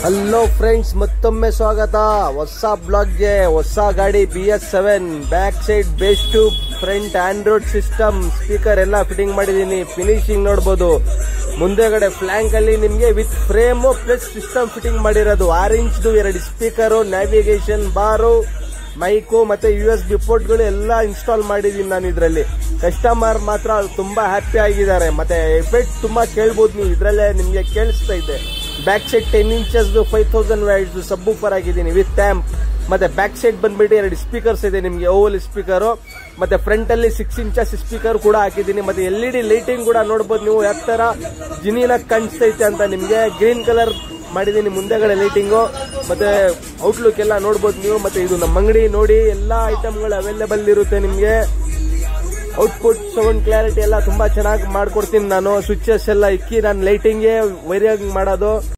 Hello friends, ಮತ್ತೊಮ್ಮೆ ಸ್ವಾಗತ ಹೊಸ ಬ್ಲಾಗ್ಗೆ. ಹೊಸ ಗಾಡಿ BS7 back side base tube, front Android system, speaker ಎಲ್ಲ ಫಿಟ್ಟಿಂಗ್ ಮಾಡಿದೀನಿ. ಫಿನಿಶಿಂಗ್ ನೋಡಬಹುದು. ಮುಂದೆಗಡೆ ಫ್ಲಾಂಕ್ ಅಲ್ಲಿ ನಿಮ್ಗೆ with frame plus system fitting ಮಾಡಿರೋದು. 6 ಇಂಚ್ದು 2 ಸ್ಪೀಕರು, ನ್ಯಾವಿಗೇಷನ್ ಬಾರು, ಮೈಕು ಮತ್ತೆ USB ಪೋರ್ಟ್ಗಳು ಎಲ್ಲ ಇನ್ಸ್ಟಾಲ್ ಮಾಡಿದೀನಿ ನಾನು ಇದರಲ್ಲಿ. ಕಸ್ಟಮರ್ ಮಾತ್ರ ತುಂಬಾ ಹ್ಯಾಪಿ ಆಗಿದ್ದಾರೆ. ಮತ್ತೆ ಎಫೆಕ್ಟ್ ತುಂಬಾ ಕೇಳ್ಬೋದು ನೀವು, ಇದ್ರಲ್ಲೇ ನಿಮ್ಗೆ ಕೇಳಿಸ್ತಾ ಇದೆ. ಬ್ಯಾಕ್ ಸೈಡ್ 10 ಇಂಚಸ್ 5000 ವ್ಯಾಟ್ಸ್ ಸಬ್ ಊಫರ್ ಆಗಿದ್ದೀನಿ ವಿತ್ ಆಂಪ್. ಮತ್ತೆ ಬ್ಯಾಕ್ ಸೈಡ್ ಬಂದ್ಬಿಟ್ಟು 2 ಸ್ಪೀಕರ್ಸ್ ಇದೆ ನಿಮ್ಗೆ, ಓವಲ್ ಸ್ಪೀಕರ್. ಮತ್ತೆ ಫ್ರಂಟ್ ಅಲ್ಲಿ 6 ಇಂಚಸ್ ಸ್ಪೀಕರ್ ಕೂಡ ಹಾಕಿದ್ದೀನಿ. ಮತ್ತೆ LED ಲೈಟಿಂಗ್ ಕೂಡ ನೋಡಬಹುದು ನೀವು ಯಾವ ತರ ಜಿನಿಯಾಗಿ ಕಾಣಿಸ್ತೈತೆ ಅಂತ. ನಿಮ್ಗೆ ಗ್ರೀನ್ ಕಲರ್ ಮಾಡಿದೀನಿ ಮುಂದೆಗಡೆ ಲೈಟಿಂಗು. ಮತ್ತೆ ಔಟ್ಲುಕ್ ಎಲ್ಲ ನೋಡಬಹುದು ನೀವು. ಮತ್ತೆ ಇದು ನಮ್ಮ ಅಂಗಡಿ ನೋಡಿ, ಎಲ್ಲಾ ಐಟಮ್ಗಳು ಅವೈಲೇಬಲ್ ಇರುತ್ತೆ ನಿಮ್ಗೆ. ಔಟ್ಪುಟ್ ಸೌಂಡ್ ಕ್ಲಾರಿಟಿ ಎಲ್ಲ ತುಂಬಾ ಚೆನ್ನಾಗಿ ಮಾಡ್ಕೊಡ್ತೀನಿ ನಾನು. ಸ್ವಿಚಸ್ ಎಲ್ಲ ಇಕ್ಕಿ ನಾನು ಲೈಟಿಂಗ್ಗೆ ವೈರಿಂಗ್ ಮಾಡೋದು.